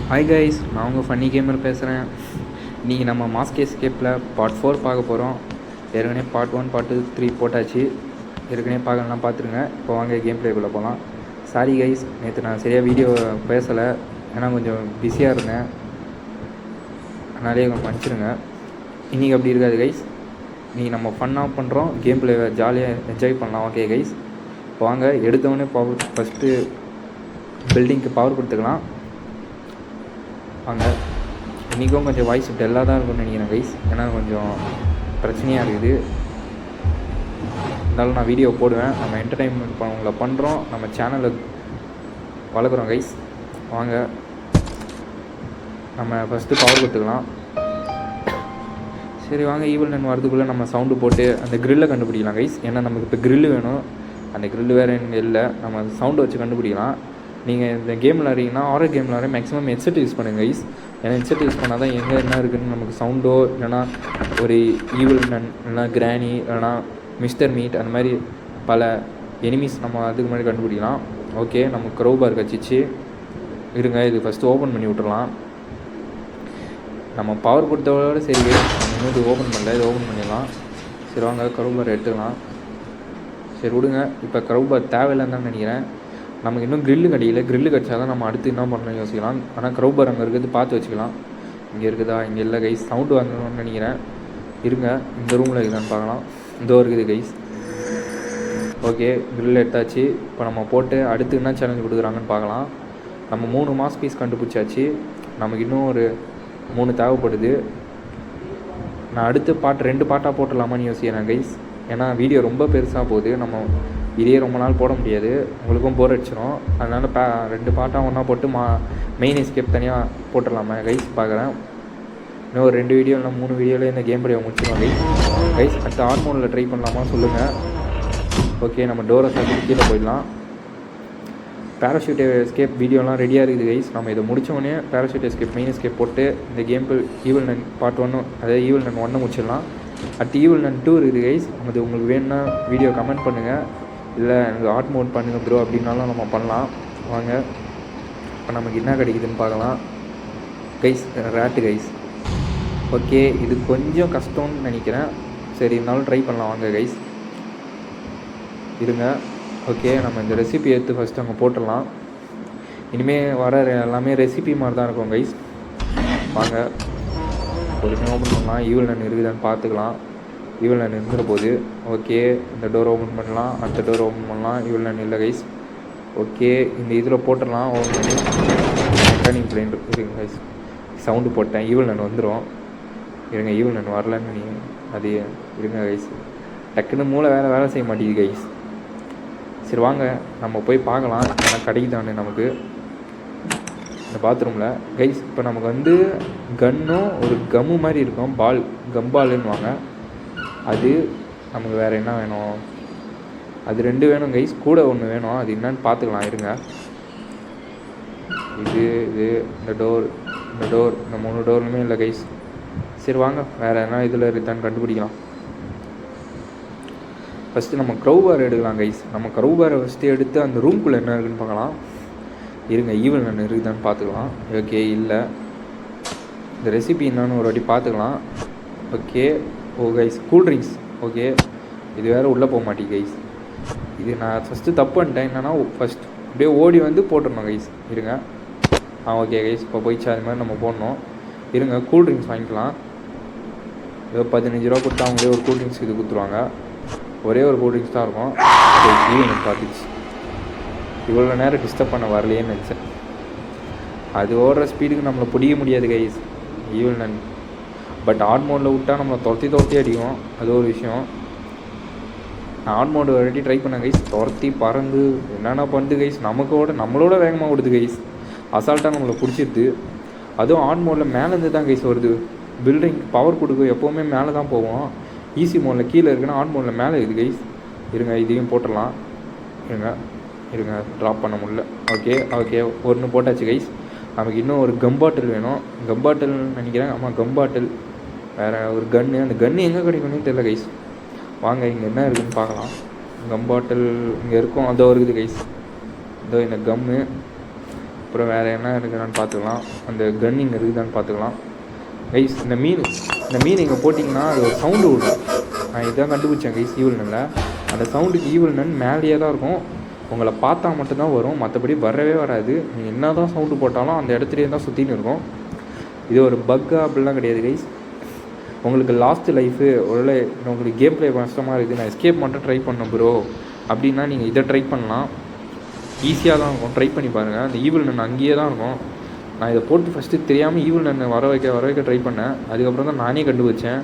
Hi guys, நான் உங்கள் funny gamer பேசுகிறேன். இன்றைக்கி நம்ம மாஸ்க் எஸ்கேப்பில் பார்ட் 4 பார்க்க போகிறோம். ஏற்கனவே பார்ட் 1 பார்ட் 2 3 போட்டாச்சு. ஏற்கனவே பார்க்கலாம், பார்த்துருங்க. இப்போ வாங்க கேம் ப்ளேக்குள்ளே போகலாம். சாரி கைஸ், நேற்று நான் சரியாக வீடியோ பேசலை, ஏன்னா கொஞ்சம் பிஸியாக இருந்தேன். அதனாலே கொஞ்சம் மன்னிச்சிடுங்க. இன்றைக்கி அப்படி இருக்காது கைஸ். இன்றைக்கி நம்ம ஃபன்னாக பண்ணுறோம், கேம் ப்ளேவை ஜாலியாக என்ஜாய் பண்ணலாம். ஓகே கைஸ், இப்போ வாங்க எடுத்தவொடனே பவர் ஃபஸ்ட்டு பில்டிங்க்கு பவர் கொடுத்துக்கலாம். வாங்க. இன்றைக்கும் கொஞ்சம் வாய்ஸ் டல்லாக தான் இருக்கும்னு நினைக்கிறேன் கைஸ், ஏன்னா கொஞ்சம் பிரச்சனையாக இருக்குது. இருந்தாலும் நான் வீடியோ போடுவேன். நம்ம என்டர்டெயின்மெண்ட் உங்களை பண்ணுறோம், நம்ம சேனலை வளர்க்குறோம் கைஸ். வாங்க நம்ம ஃபஸ்ட்டு பவர் கொடுத்துக்கலாம். சரி வாங்க, ஈவில் நன் வரதுக்குள்ளே நம்ம சவுண்டு போட்டு அந்த க்ரில்லை கண்டுபிடிக்கலாம் கைஸ். ஏன்னா நமக்கு இப்போ க்ரில்லு வேணும். அந்த க்ரில்லு வேறு எங்கே இல்லை, நம்ம சவுண்டு வச்சு கண்டுபிடிக்கலாம். நீங்கள் இந்த கேம் விளாட்றீங்கன்னா, ஹாரர் கேம் விளாட்ற மேக்ஸிமம் ஹெட்செட் யூஸ் பண்ணுங்கள் கைஸ். ஏன்னா ஹெட்செட் யூஸ் பண்ணால் தான் எங்கே என்ன இருக்குதுன்னு நமக்கு சவுண்டோ, இல்லைனா ஒரு ஈவில் நன், இல்லைனா கிராணி, இல்லைனா மிஸ்டர் மீட், அந்த மாதிரி பல எனிமீஸ் நம்ம அதுக்கு முன்னாடி கண்டுபிடிக்கலாம். ஓகே, நம்ம க்ரௌபார் கச்சிச்சு இருங்க. இது ஃபஸ்ட்டு ஓப்பன் பண்ணி விட்டுறலாம். நம்ம பவர் கொடுத்தவோட சரி, நம்ம இன்னும் இது ஓப்பன் பண்ணல, இது ஓப்பன் பண்ணிடலாம். சரி வாங்க, க்ரௌபார் எடுத்துக்கலாம். சரி விடுங்க, இப்போ க்ரௌபார் தேவையில்லைன்னு தான் நினைக்கிறேன். நமக்கு இன்னும் க்ரில்லு கிடைக்கல. க்ரில்லு கிடச்சா தான் நம்ம அடுத்து என்ன பண்ணணும் யோசிக்கலாம். ஆனால் க்ரௌபார் அங்கே இருக்குது, பார்த்து வச்சுக்கலாம். இங்கே இருக்குதா? இங்கே இல்லை கைஸ். சவுண்டு வாங்கணும்னு நினைக்கிறேன். இருங்க, இந்த ரூமில் இருக்குதான்னு பார்க்கலாம். இதோ இருக்குது கைஸ். ஓகே, க்ரில் எடுத்தாச்சு. இப்போ நம்ம போட்டு அடுத்து என்ன சேலஞ்ச் கொடுக்குறாங்கன்னு பார்க்கலாம். நம்ம 3 மாஸ் பீஸ் கண்டுபிடிச்சாச்சு. நமக்கு இன்னும் ஒரு 3 தேவைப்படுது. நான் அடுத்து பார்ட் 2 பார்ட்டாக போட்டுடலாமான்னு யோசிக்கிறேன் கைஸ். ஏன்னா வீடியோ ரொம்ப பெருசாக போகுது, நம்ம இதே ரொம்ப நாள் போட முடியாது, உங்களுக்கும் போர் அடிச்சிடும். அதனால் 2 பார்ட்டாக ஒன்றா போட்டு மெயின் எஸ்கேப் தனியாக போட்டுடலாமா கைஸ் பார்க்குறேன். இன்னும் ஒரு 2 வீடியோ இல்லை 3 வீடியோவில் இந்த கேம் பிளே முடிச்சிடும் கைஸ். அடுத்த ஹார்மோனில் ட்ரை பண்ணலாமா சொல்லுங்கள். ஓகே, நம்ம டோரை சாத்தி கீழே போயிடலாம். பேராஷூட் எஸ்கேப் வீடியோலாம் ரெடியாக இருக்குது கைஸ். நம்ம இதை முடித்தோடனே பேராஷூட் எஸ்கேப் மெயின் எஸ்கேப் போட்டு இந்த கேம் ஈவில் நன் பார்ட் 1, அதாவது ஈவில் நன் 1 முடிச்சிடலாம். அடுத்து ஈவில் நன் 2 இருக்குது கைஸ். அது உங்களுக்கு வேணும்னா வீடியோ கமெண்ட் பண்ணுங்கள், இல்லை எனக்கு ஆர்ட் மோட் பண்ணுங்க ப்ரோ அப்படின்னாலும் நம்ம பண்ணலாம். வாங்க, இப்போ நமக்கு என்ன கிடைக்குதுன்னு பார்க்கலாம் கைஸ். Rate guys. ஓகே, இது கொஞ்சம் கஷ்டம்னு நினைக்கிறேன். சரி, இருந்தாலும் ட்ரை பண்ணலாம். வாங்க கைஸ், இருங்க. ஓகே, நம்ம இந்த ரெசிபி எடுத்து ஃபஸ்ட்டு அங்கே போட்டுடலாம். இனிமேல் வர எல்லாமே ரெசிபி மாதிரி தான் இருக்கும் கைஸ். வாங்க, பொறுமையாக ஓப்பன் பண்ணலாம். ஈவில் நன் இருக்குதான்னு பார்த்துக்கலாம். ஈவில் நன் இருந்துற போது. ஓகே, இந்த டோர் ஓப்பன் பண்ணலாம், அடுத்த டோர் ஓப்பன் பண்ணலாம். ஈவில் நன் இல்லை கைஸ். ஓகே, இந்த இதில் போட்டுடலாம். ஓப்பன் பண்ணி மெக்கானிக் பிளேன் இருக்குங்க கைஸ். சவுண்டு போட்டேன், ஈவில் நன் வந்துடும். இருங்க, ஈவில் நன் வரலன்னு நீங்கள் அது இருங்க கைஸ். டக்குன்னு மூளை வேலை செய்ய மாட்டேங்குது கைஸ். சரி வாங்க, நம்ம போய் பார்க்கலாம் ஏன்னா கிடைக்குதானு நமக்கு இந்த பாத்ரூமில் கைஸ். இப்போ நமக்கு வந்து கன்னும் ஒரு கம்மு மாதிரி இருக்கும், கம்பாலுன்னு வாங்க. அது நமக்கு வேறு என்ன வேணும்? அது 2 வேணும் கைஸ், கூட 1 வேணும். அது என்னன்னு பார்த்துக்கலாம். இருங்க, இது இந்த டோர், இந்த 3 டோருமே இல்லை கைஸ். சரி வாங்க, வேறு என்ன இதில் இருக்குதான்னு கண்டுபிடிக்கலாம். ஃபஸ்ட்டு நம்ம க்ரௌபார் எடுக்கலாம் கைஸ். நம்ம க்ரௌபாரை ஃபஸ்ட்டு எடுத்து அந்த ரூம்குள்ளே என்ன இருக்குதுன்னு பார்க்கலாம். இருங்க, ஈவில் நன் இருக்குதான்னு பார்த்துக்கலாம். ஓகே, இல்லை. இந்த ரெசிபி என்னன்னு ஒரு வாட்டி பார்த்துக்கலாம். ஓகே, ஓ கைஸ், கூல்ட்ரிங்க்ஸ். ஓகே, இது வேறு உள்ளே போக மாட்டேங்க கைஸ். இது நான் ஃபஸ்ட்டு தப்பு பண்ணிட்டேன். என்னென்னா ஃபஸ்ட் அப்படியே ஓடி வந்து போட்டுடணும் கைஸ். இருங்க, ஓகே கைஸ், இப்போ போயிடுச்சு. அது மாதிரி நம்ம போடணும். இருங்க, கூல்ட்ரிங்க்ஸ் வாங்கிக்கலாம். ஏதோ 15 ரூபா கொடுத்தா அவங்களே ஒரு கூல்ட்ரிங்க்ஸ் இது கொடுத்துருவாங்க. ஒரே ஒரு கூல்ட்ரிங்க்ஸ் தான் இருக்கும். ஈவன் பார்த்துச்சு. இவ்வளோ நேரம் டிஸ்டர்ப் பண்ண வரலையேன்னு நினச்சேன். அது ஓடுற ஸ்பீடுக்கு நம்மளை பிடிக்க முடியாது guys Evil Nun. But hard மோடில் விட்டால் நம்மளை துரத்தி அடிக்கும், அது ஒரு விஷயம். நான் ஆட் மோடு ஆல்ரெடி ட்ரை பண்ணேன் கைஸ். துரத்தி பறந்து என்னென்ன பண்ணுது கைஸ். நம்மளோட வேகமாக ஓடுது கைஸ். அசால்ட்டாக நம்மளை பிடிச்சிருது. அதுவும் ஆட் மோடில் மேலேருந்து தான் கைஸ் வருது. பில்டிங் பவர் கொடுக்க எப்போவுமே மேலே தான் போவோம். ஈஸி மோடில் கீழே இருக்குன்னா ஆட் மோடில் மேலே இருக்குது கைஸ். இருங்க, இதையும் போட்டுடலாம். இருங்க, ட்ராப் பண்ண முடியல. ஓகே, 1 போட்டாச்சு கைஸ். நமக்கு இன்னும் ஒரு கம்பாட்டில் வேணும். கம்பாட்டில் நினைக்கிறேன். ஆமாம், கம்பாட்டில். வேறு ஒரு கன்று. அந்த கன்று எங்கே கிடைக்கும்னு தெரியல கைஸ். வாங்க, இங்கே என்ன இருக்குதுன்னு பார்க்கலாம். கம்பாட்டில் இங்கே இருக்கும். அதோ இருக்குது கைஸ். இதோ இந்த கம்மு அப்புறம் வேறு என்ன இருக்குதான்னு பார்த்துக்கலாம். அந்த கன் இங்கே இருக்குதான்னு பார்த்துக்கலாம் கைஸ். இந்த மீன் இங்கே போட்டிங்கன்னா அது ஒரு சவுண்டு விடும். நான் இதான் கண்டுபிடிச்சேன் கைஸ் ஈவில் நன்னில். அந்த சவுண்டுக்கு ஈவில் நன் மேலேயே தான் இருக்கும். உங்களை பார்த்தா மட்டும்தான் வரும், மற்றபடி வரவே வராது. நீங்கள் என்ன தான் சவுண்டு போட்டாலும் அந்த இடத்துலையே தான் சுற்றின்னு இருக்கும். இது ஒரு பக்கா அப்படிலாம் கிடையாது கைஸ். உங்களுக்கு லாஸ்ட் லைஃபு ஒருவேளை உங்களுக்கு கேம் ப்ளே கஷ்டமாக இருக்குது, நான் எஸ்கேப் மட்டும் ட்ரை பண்ணேன் ப்ரோ அப்படின்னா நீங்கள் இதை ட்ரை பண்ணலாம். ஈஸியாக தான் இருக்கும், ட்ரை பண்ணி பாருங்கள். அந்த ஈவில் நன் அங்கேயே தான் இருக்கும். நான் இதை போட்டு ஃபஸ்ட்டு தெரியாமல் ஈவில் நன் வர வைக்க ட்ரை பண்ணேன். அதுக்கப்புறம் தான் நானே கண்டுபிடிச்சேன்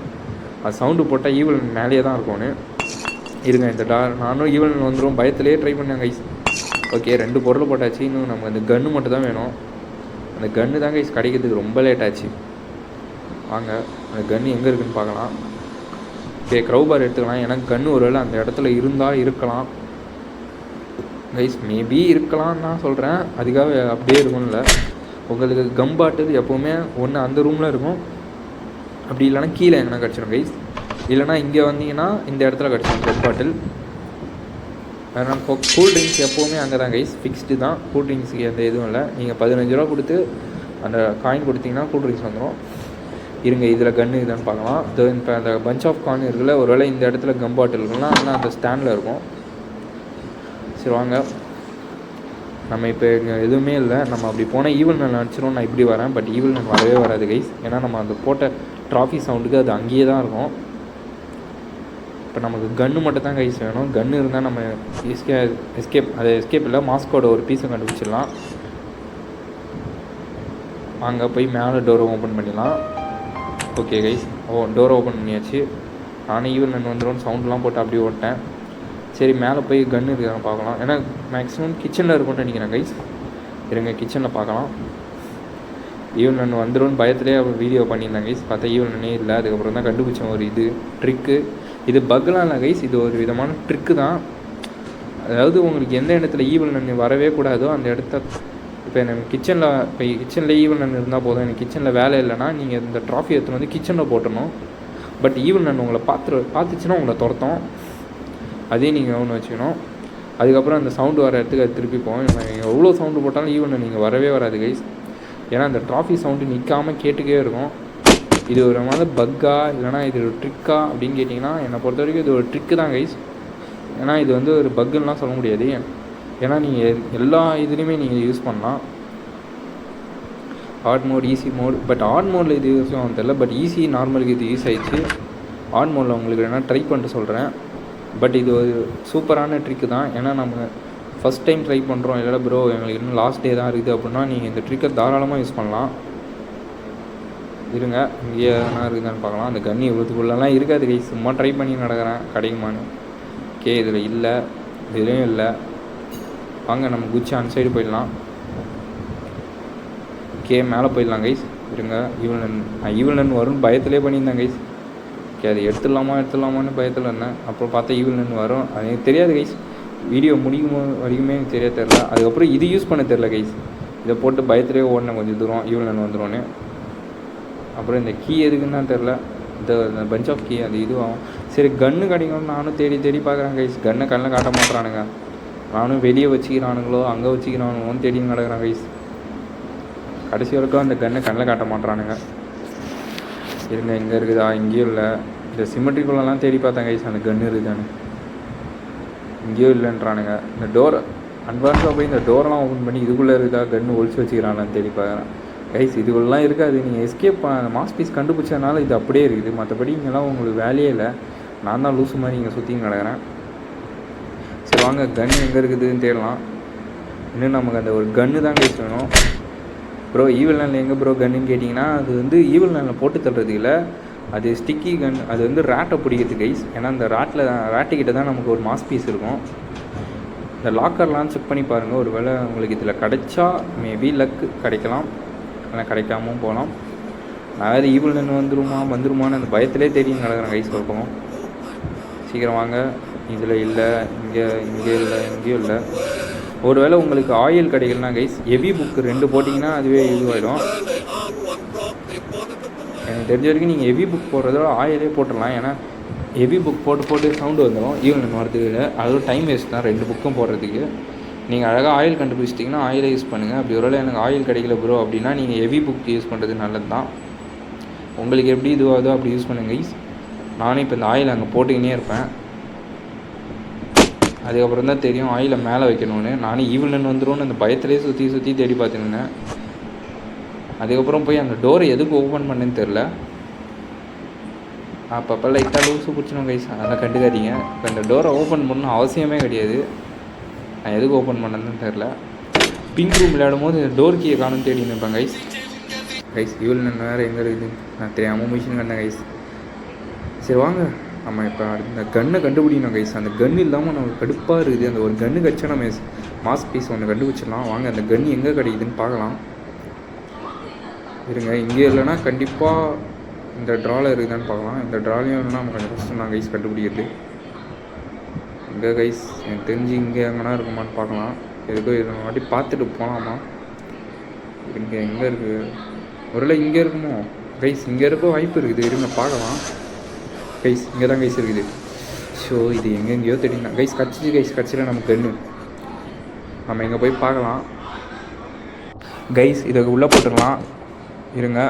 அது சவுண்டு போட்டால் ஈவில் நன் மேலேயே தான் இருக்கும்னு. இருங்க இந்த நானும் ஈவில் நன் வந்துடும் பயத்திலே ட்ரை பண்ணேன் கைஸ். ஓகே 2 பொருள் போட்டாச்சு. இன்னும் நமக்கு அந்த கன்று மட்டும் தான் வேணும். அந்த கன்று தான் கைஸ் கிடைக்கிறதுக்கு ரொம்ப லேட் ஆச்சு. வாங்க அந்த கன்று எங்கே இருக்குதுன்னு பார்க்கலாம். ஓகே க்ரௌபார் எடுத்துக்கலாம். எனக்கு கன்று ஒருவேளை அந்த இடத்துல இருந்தால் இருக்கலாம் கைஸ். மேபி இருக்கலாம்னு நான் சொல்கிறேன், அதுக்காக அப்படியே இருக்கும்ல. உங்களுக்கு கம் பாட்டில் எப்போவுமே ஒன்று அந்த ரூமில் இருக்கும், அப்படி இல்லைனா கீழே எங்கன்னா கிடச்சிடும் கைஸ். இல்லைனா இங்கே வந்தீங்கன்னா இந்த இடத்துல கிடச்சிடும் கம் பாட்டில். வேறு கூல் ட்ரிங்க்ஸ் எப்போவுமே அங்கே தான் கைஸ், ஃபிக்ஸ்டு தான். கூல் ட்ரிங்க்ஸுக்கு எந்த எதுவும் இல்லை. நீங்கள் 15 ரூபா கொடுத்து அந்த காயின் கொடுத்தீங்கன்னா கூல் ட்ரிங்க்ஸ் வந்துடும். இருங்க இதில் கன்று இதுன்னு பார்க்கலாம். இப்போ அந்த பஞ்ச் ஆஃப் காயின் இருக்குல்ல, ஒரு வேளை இந்த இடத்துல கம் பாட்டில் இருக்குன்னா ஆனால் அந்த ஸ்டாண்டில் இருக்கும். சரி வாங்க, நம்ம இப்போ இங்கே எதுவுமே இல்லை. நம்ம அப்படி போனால் ஈவில் நன் அடிச்சிடும். நான் இப்படி வரேன், பட் ஈவில் நன் வரவே வராது கைஸ். ஏன்னா நம்ம அந்த போட்ட ட்ராஃபி சவுண்டுக்கு அது அங்கேயே தான் இருக்கும். இப்போ நமக்கு கன்று மட்டும் தான் கைஸ் வேணும். கன்று இருந்தால் நம்ம எஸ்கேப் இல்லை, மாஸ்கோட ஒரு பீஸை கண்டுபிடிச்சிடலாம். அங்கே போய் மேலே டோரை ஓப்பன் பண்ணிடலாம். ஓகே கைஸ், டோரை ஓப்பன் பண்ணியாச்சு. நானே ஈவில் நன் வந்துடும் சவுண்ட்லாம் போட்டு அப்படியே ஓட்டேன். சரி மேலே போய் கன்று இருக்காங்க பார்க்கலாம். ஏன்னா மேக்ஸிமம் கிச்சனில் இருக்கும்னு நினைக்கிறேன் கைஸ். இருங்க கிச்சனில் பார்க்கலாம். ஈவில் நன் வந்துடும் பயத்திலே வீடியோ பண்ணியிருந்தேன் கைஸ். பார்த்தா ஈவில் நன்னே இல்லை. அதுக்கப்புறம் தான் கண்டுபிடிச்சோம் ஒரு ட்ரிக்கு. இது பக்லாம் இல்லை கைஸ், இது ஒரு விதமான ட்ரிக்கு தான். அதாவது உங்களுக்கு எந்த இடத்துல ஈவில் நன் வரவே கூடாதோ அந்த இடத்த, இப்போ எனக்கு கிச்சனில் ஈவில் நன் இருந்தால் போதும். எனக்கு கிச்சனில் வேலை இல்லைன்னா நீங்கள் இந்த ட்ராஃபி எடுத்துன்னு வந்து கிச்சனில் போட்டணும். பட் ஈவில் நன் உங்களை பார்த்துச்சுன்னா உங்களை துரத்தும். அதே நீங்கள் ஒன்று வச்சுக்கணும். அதுக்கப்புறம் அந்த சவுண்டு வர இடத்துக்கு அது திருப்பி போகும். எவ்வளோ சவுண்டு போட்டாலும் ஈவன் நீங்கள் வரவே வராது கைஸ். ஏன்னா அந்த ட்ராஃபி சவுண்டு நிற்காமல் கேட்டுக்கே இருக்கும். இது ஒரு மாதிரி பக்கா இல்லைனா இது ஒரு ட்ரிக்கா அப்படின்னு கேட்டிங்கன்னா என்னை பொறுத்த வரைக்கும் இது ஒரு ட்ரிக்கு தான் கைஸ். ஏன்னா இது வந்து ஒரு பக்குன்னெலாம் சொல்ல முடியாது. ஏன்னா நீங்கள் எல்லா இதுலேயுமே நீங்கள் யூஸ் பண்ணலாம். Hard mode, easy mode. But hard மோடில் இது யூஸ் ஆகும் தெரியல, பட் ஈஸி நார்மலுக்கு இது யூஸ் ஆகிடுச்சு. ஹார்ட் மோடில் உங்களுக்கு வேணால் ட்ரை பண்ணிட்டு சொல்கிறேன். பட் இது ஒரு சூப்பரான ட்ரிக்கு தான். ஏன்னா நம்ம ஃபஸ்ட் டைம் ட்ரை பண்ணுறோம், இல்லை ப்ரோ எங்களுக்கு இன்னும் லாஸ்ட் டே தான் இருக்குது அப்படின்னா நீங்கள் இந்த ட்ரிக்கை தாராளமாக யூஸ் பண்ணலாம். இருங்க இங்கே எதனா இருக்குதான்னு பார்க்கலாம். அந்த கன்னி இவ்வளோத்துக்குள்ளெல்லாம் இருக்காது கை, சும்மா ட்ரை பண்ணி நடக்கிறேன் கிடைக்குமான்னு. ஓகே இதில் இல்லை, இதுலேயும் இல்லை. வாங்க நம்ம குச்சி அந்த சைடு போயிடலாம். ஓகே மேலே போயிடலாம் கைஸ். இருங்க ஈவில் நன் வரும்னு பயத்திலே பண்ணியிருந்தேன் கைஸ். ஓகே அது எடுத்துடலாமான்னு பயத்தில் இருந்தேன். அப்புறம் பார்த்தா ஈவில் நன் வரும். அது எனக்கு தெரியாது கைஸ், வீடியோ முடிக்கும் வரைக்குமே எனக்கு தெரில. அதுக்கப்புறம் இது யூஸ் பண்ண தெரில கைஸ். இதை போட்டு பயத்திலே ஓடினேன் கொஞ்சம் தூரம், ஈவில் நன் வந்துடும்னு. அப்புறம் இந்த கீ எதுக்குன்னு தான் தெரில, இந்த பஞ்ச் ஆஃப் கீ அது இதுவாகும். சரி கன்று கிடைக்கணும்னு நானும் தேடி பார்க்குறேன் கைஸ். கன்னை கண்ணில் காட்ட மாட்டுறானுங்க. நானும் வெளியே வச்சுக்கிறானுங்களோ அங்கே வச்சுக்கிறானுங்களோன்னு தேடின்னு கிடக்குறேன் கைஸ். கடைசி வரைக்கும் அந்த கன்னை கண்ணில் காட்ட மாட்டுறானுங்க. இருங்க எங்கே இருக்குதா, இங்கேயும் இல்லை. இந்த சிமெட்ரிக்குள்ளெல்லாம் தேடி பார்த்தேன் கைஸ் அந்த கன்று இருக்குதான்னு, இங்கேயும் இல்லைன்றானுங்க. இந்த டோர் அட்வான்ஸாக போய் இந்த டோரெல்லாம் ஓப்பன் பண்ணி இதுக்குள்ளே இருக்குதா கன்று ஒழிச்சு வச்சுக்கிறானான்னு தேடி பார்க்குறேன் கைஸ். இதுக்குள்ளெலாம் இருக்காது. நீங்கள் எஸ்கேப் அந்த மாஸ் பீஸ் கண்டுபிடிச்சதுனால இது அப்படியே இருக்குது. மற்றபடி இங்கெல்லாம் உங்களுக்கு வேலையே இல்லை. நான் தான் லூஸு மாதிரி இங்கே சுற்றின்னு கிடக்கிறேன். சரி வாங்க கன்று எங்கே இருக்குதுன்னு தேடலாம். இன்னும் நமக்கு அந்த ஒரு கன்று தான் கைஸ் வேணும். ப்ரோ ஈவில் நன்னில் எங்கே ப்ரோ கன்னுன்னு கேட்டிங்கன்னா அது வந்து ஈவில் நன்னில் போட்டு தள்ளுறது இல்லை, அது ஸ்டிக்கி கன். அது வந்து ரேட்டை பிடிக்கிறது கைஸ். ஏன்னா அந்த ரேட்டுக்கிட்ட தான் நமக்கு ஒரு மாஸ் பீஸ் இருக்கும். இந்த லாக்கர்லாம் செக் பண்ணி பாருங்கள். ஒரு வேளை உங்களுக்கு இதில் கிடைச்சா மேபி லக்கு கிடைக்கலாம், ஆனால் கிடைக்காமல் போகலாம். நான் வேறு ஈவில் நன் வந்துருமான்னு அந்த பயத்திலே தெரியும் நடக்கிறேன் கைஸ். இருக்கும் சீக்கிரம் வாங்க. இதில் இல்லை, இங்கே இல்லை, எங்கேயும் இல்லை. ஒரு வேளை உங்களுக்கு ஆயில் கிடைக்கலனா கைஸ் ஹெவி புக்கு 2 போட்டிங்கன்னா அதுவே இதுவாகிடும். எனக்கு தெரிஞ்ச வரைக்கும் நீங்கள் ஹெவி புக் போடுறதோட ஆயிலே போட்டுடலாம். ஏன்னா ஹெவி புக் போட்டு சவுண்டு வந்துடும் ஈவில் நன் வரதுக்கு. அதுவும் டைம் வேஸ்ட் தான் 2 புக்கும் போடுறதுக்கு. நீங்கள் அழகாக ஆயில் கண்டுபிடிச்சிட்டிங்கன்னா ஆயிலை யூஸ் பண்ணுங்கள். அப்படி ஒருவேளை எனக்கு ஆயில் கிடைக்கல ப்ரோ அப்படின்னா நீங்கள் ஹெவி புக் யூஸ் பண்ணுறது நல்லது தான். உங்களுக்கு எப்படி இதுவாகுதோ அப்படி யூஸ் பண்ணுங்க கைஸ். நானும் இப்போ இந்த ஆயில் அங்கே போட்டுக்கினே இருப்பேன். அதுக்கப்புறம் தான் தெரியும் ஆயிலை மேலே வைக்கணும்னு. நானும் ஈவினிங் வந்துடும்னு அந்த பயத்துலேயே சுற்றி தேடி பார்த்துருந்தேன். அதுக்கப்புறம் போய் அந்த டோரை எதுக்கு ஓப்பன் பண்ணேன்னு தெரில. அப்பப்போ லைட்டாக லூஸு பிடிச்சிடும் கைஸ், அதெல்லாம் கண்டுக்காதீங்க. இப்போ இந்த டோரை ஓப்பன் பண்ணணும் அவசியமே கிடையாது. நான் எதுக்கு ஓப்பன் பண்ணதுன்னு தெரில. பிங்க் ரூம் விளையாடும் போது டோர் கீயை காணும் தேடி நிற்பேன் கைஸ். இவ்வளோ நான் வேறு எங்கே இருக்குது நான் தெரியாமல் மிஷின் கண்டேன் கைஸ். சரி வாங்க நம்ம இப்போ அந்த கன்னை கண்டுபிடிக்கணும் கைஸ். அந்த கன் இல்லாமல் நமக்கு கடுப்பாக இருக்குது. அந்த ஒரு கன்று கடிச்சா நம்ம மாஸ்க் பீஸ் ஒன்று கண்டுபிடிச்சிடலாம். வாங்க அந்த கன் எங்கே கிடைக்குதுன்னு பார்க்கலாம். இருங்க, இங்கே இல்லைன்னா கண்டிப்பாக இந்த ட்ராவில் இருக்குதான்னு பார்க்கலாம். இந்த ட்ராலையும் இல்லைன்னா நம்ம கொஞ்சம் கஷ்டம் தான் கைஸ் கண்டுபிடிக்கிறது. இங்கே கைஸ் எனக்கு தெரிஞ்சு இங்கே எங்கன்னா இருக்குமான்னு பார்க்கலாம். எதுக்கோ இதை வாட்டி பார்த்துட்டு போகலாமா. இங்கே எங்கே இருக்குது, ஒருவேளை இங்கே இருக்குமோ கைஸ். இங்கே இருக்க வாய்ப்பு இருக்குது, இருங்க பார்க்கலாம் கைஸ். இங்கே தான் கைஸ் இருக்குது. ஸோ இது எங்கெங்கேயோ தெரியுங்க கைஸ். கட்சியில் நமக்கு கன்று. நம்ம இங்கே போய் பார்க்கலாம் கைஸ். இதை உள்ளே போட்டுடலாம். இருங்க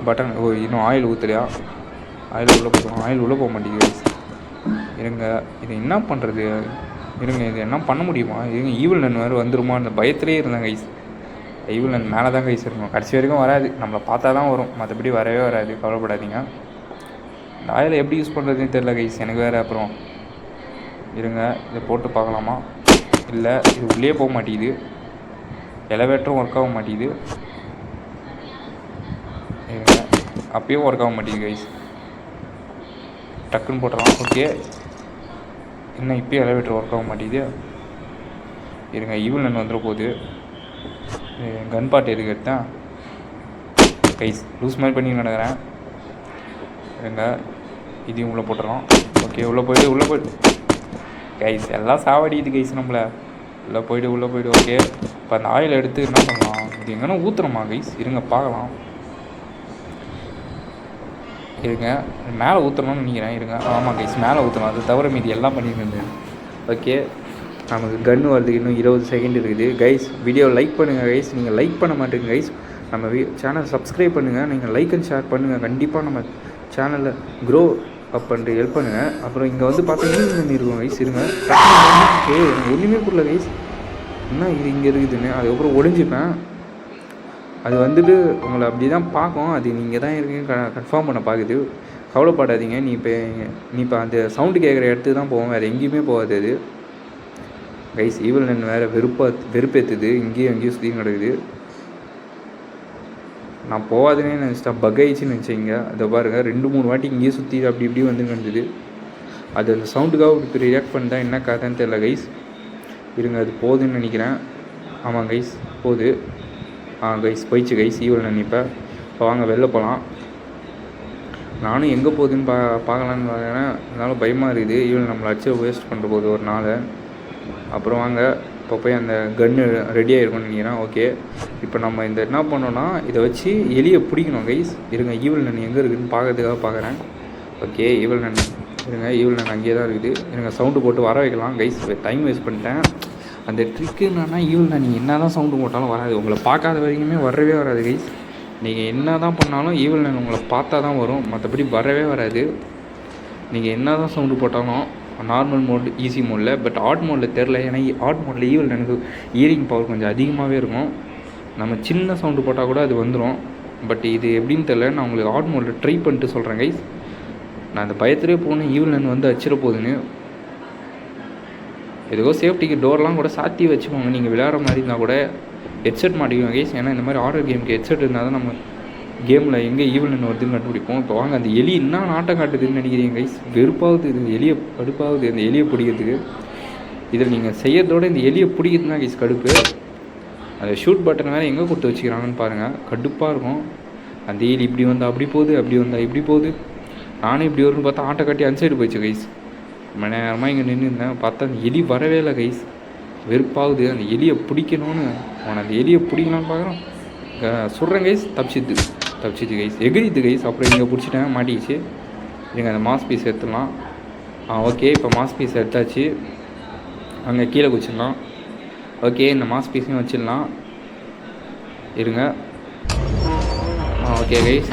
பட்டன். இன்னும் ஆயில் ஊற்றலையா? ஆயில் உள்ளே போட்டுக்கலாம். ஆயில் உள்ளே போக மாட்டேங்குது கைஸ். இருங்க இது என்ன பண்ணுறது? இருங்க இது என்ன பண்ண முடியுமா? இருங்க ஈவில் நன் வேறு வந்துருமா அந்த பயத்திலே இருந்தேன் கைஸ். ஈவில் நன் மேலே தான் கைஸ் இருக்கும், கடைசி வரைக்கும் வராது. நம்மளை பார்த்தா தான் வரும், மற்றபடி வரவே வராது. கவலைப்படாதீங்க. இந்த ஆயிலை எப்படி யூஸ் பண்ணுறதுன்னு தெரில கைஸ் எனக்கு வேறு. அப்புறம் இருங்க இதை போட்டு பார்க்கலாமா? இல்லை இது உள்ளே போக மாட்டேங்குது. எலவேட்டரும் ஒர்க் ஆக மாட்டேங்குது. அப்பயும் ஒர்க் ஆக மாட்டேங்குது கைஸ். டக்குன்னு போட்டுடலாம். ஓகே, இன்னும் இப்போயும் எலவேட்டர் ஒர்க் ஆக மாட்டேங்குது. இருங்க ஈவில் நன் வந்துட போகுது. கன் பாட்டு எதுக்கு எடுத்தேன் கைஸ்? லூஸ் மாதிரி பண்ணி நடக்கிறேன். இருங்க இதையும் உள்ளே போட்டுடலாம். ஓகே உள்ளே போய்ட்டு கைஸ் எல்லாம் சாவடிக்குது கைஸ் நம்மளை. உள்ளே போய்ட்டு ஓகே. இப்போ அந்த ஆயில் எடுத்து என்ன பண்ணலாம்? இது எங்கன்னா ஊற்றுறோமா கைஸ்? இருங்க பார்க்கலாம். இருங்க மேலே ஊற்றணும்னு நினைக்கிறேன். இருங்க ஆமாம் கைஸ் மேலே ஊற்றணும். அது தவிர மீதி எல்லாம் பண்ணியிருந்தேன். ஓகே நமக்கு கன்று வரதுக்கு இன்னும் 20 செகண்ட் இருக்குது கைஸ். வீடியோவை லைக் பண்ணுங்கள் கைஸ். நீங்கள் லைக் பண்ண மாட்டேங்க கைஸ். நம்ம சேனல் சப்ஸ்கிரைப் பண்ணுங்கள். நீங்கள் லைக் அண்ட் ஷேர் பண்ணுங்கள். கண்டிப்பாக நம்ம சேனலில் க்ரோ அப் பண்ணிட்டு ஹெல்ப் பண்ணுங்கள். அப்புறம் இங்கே வந்து பார்த்தீங்கன்னா இருக்கும் கைஸ். இருங்க ஒன்றுமே புரியல கைஸ், என்ன இது இங்கே இருக்குதுன்னு. அதுக்கப்புறம் ஒளிஞ்சிப்பேன். அது வந்துட்டு உங்களை அப்படி தான் பார்க்கும். அது நீங்கள் தான் இருக்கீங்க கன்ஃபார்ம் பண்ண பார்க்குது. கவலைப்படாதீங்க. நீ இப்போ அந்த சவுண்டு கேட்குற இடத்துக்கு தான் போவோம், வேறு எங்கேயுமே போகாது அது கைஸ். ஈவில் நன் வேறு வெறுப்பேற்றுது. இங்கேயும் சுற்றியும் கிடக்குது. நான் போகாதுன்னே நினச்சிட்டேன். பக் ஆயிடுச்சுன்னு நினச்சிங்க. அதை பாருங்கள் 2-3 வாட்டி இங்கேயே சுற்றி அப்படி இப்படி வந்து கிடந்தது. அது அந்த சவுண்டுக்காக இப்படி ரியாக்ட் பண்ணிட்டா என்ன கதைன்னு தெரியல கைஸ். இருங்க அது போகுதுன்னு நினைக்கிறேன். ஆமாம் கைஸ் போகுது. கைஸ் போயிடுச்சு கைஸ் ஈவில் நன். இப்போ வாங்க வெளில போகலாம். நானும் எங்கே போகுதுன்னு பார்க்கலான்னு பார்க்குறேன். அதனால் பயமாக இருக்குது. ஈவில் நம்மளை அடிச்சு வேஸ்ட் பண்ணுற போது ஒரு நாள். அப்புறம் வாங்க இப்போ போய் அந்த கன்று ரெடி ஆகிருக்கும்னு நினைக்கிறேன். ஓகே இப்போ நம்ம இந்த என்ன பண்ணோன்னா இதை வச்சு எலியை பிடிக்கணும் கைஸ். இருங்க ஈவில் நன் எங்கே இருக்குதுன்னு பார்க்கறதுக்காக பார்க்குறேன். ஓகே ஈவில் நன் இருங்க. ஈவில் நன் அங்கேயே தான் இருக்குது. இருங்க சவுண்டு போட்டு வர வைக்கலாம் கைஸ். டைம் வேஸ்ட் பண்ணிட்டேன். அந்த ட்ரிக்கு என்னன்னா ஈவில் நன் நீங்கள் என்ன தான் சவுண்டு போட்டாலும் வராது. உங்களை பார்க்காத வரைக்குமே வரவே வராது கைஸ். நீங்கள் என்ன தான் பண்ணாலும் ஈவில் நன் உங்களை பார்த்தா தான் வரும், மற்றபடி வரவே வராது. நீங்கள் என்ன தான் சவுண்டு போட்டாலும் நார்மல் மோட் ஈஸி மோடில். பட் ஆட் மோடில் தெரில. ஏன்னா ஆட் மோடில் ஈவில் எனக்கு இயரிங் பவர் கொஞ்சம் அதிகமாகவே இருக்கும். நம்ம சின்ன சவுண்டு போட்டால் கூட அது வந்துடும். பட் இது எப்படின்னு தெரில. நான் உங்களுக்கு ஆட் மோடில் ட்ரை பண்ணிட்டு சொல்கிறேன் கைஸ். நான் அந்த பயத்திலே போனேன் ஈவில் நன் வந்து அச்சிட போகுதுன்னு. எதுக்கோ சேஃப்டிக்கு டோர்லாம் கூட சாத்தி வச்சுக்கோங்க. நீங்கள் விளையாடுற மாதிரி இருந்தால் கூட ஹெட்செட் மாட்டிக்குவோம் கைஸ். ஏன்னா இந்த மாதிரி ஆர்டர் கேமுக்கு ஹெட்செட் இருந்தால் தான் நம்ம கேமில் எங்கே ஈவில் நன் வருதுன்னு கண்டுபிடிப்போம். இப்போ வாங்க அந்த எலி என்ன நாட்டம் காட்டுதுன்னு நினைக்கிறீங்க கைஸ்? வெறுப்பாகுது இது. எலியை கடுப்பாகுது அந்த எலியை பிடிக்கிறதுக்கு. இதில் நீங்கள் செய்யறதோட இந்த எலியை பிடிக்கிறது தான் கைஸ் கடுப்பு. அந்த ஷூட் பட்டன் வேறு எங்கே கொடுத்து வச்சுக்கிறாங்கன்னு பாருங்கள். கடுப்பாக இருக்கும். அந்த எலி இப்படி வந்தால் அப்படி போகுது, அப்படி வந்தால் இப்படி போகுது. நானும் இப்படி வரும்னு பார்த்தா ஆட்டை காட்டி அந்த சைடு போயிடுச்சு கைஸ். ரொம்ப நேரமாக இங்கே நின்றுருந்தேன். பார்த்தா அந்த எலி வரவே இல்லை கைஸ். வெறுப்பாகுது. அந்த எலியை பிடிக்கணும்னு அவனை அந்த எலியை பிடிக்கலான்னு பார்க்குறோம். சுடுறேன் கைஸ். தப்பிச்சிச்சு கைஸ். எகிரிது கைஸ். அப்புறம் இங்கே பிடிச்சிட்டேன், மாட்டிக்கிச்சு. இங்கே அந்த மாஸ் பீஸ் எடுத்துடலாம். ஓகே இப்போ மாஸ் பீஸ் எடுத்தாச்சு. அங்கே கீழே குச்சிடலாம். ஓகே, இந்த மாஸ் பீஸையும் வச்சிடலாம். இருங்க. ஓகே கைஸ்,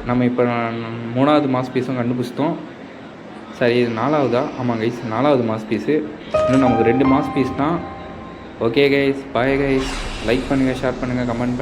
நம்ம இப்போ 3வது மாஸ் பீஸும் கண்டுபிடிச்சிட்டோம். சரி, இது 4வதா? ஆமாம் கைஸ், 4வது மாஸ் பீஸு. இன்னும் நமக்கு 2 மாஸ் பீஸ் தான். Okay guys, bye guys. Like பண்ணுங்கள், ஷேர் பண்ணுங்கள், கமெண்ட் பண்ணுங்கள்.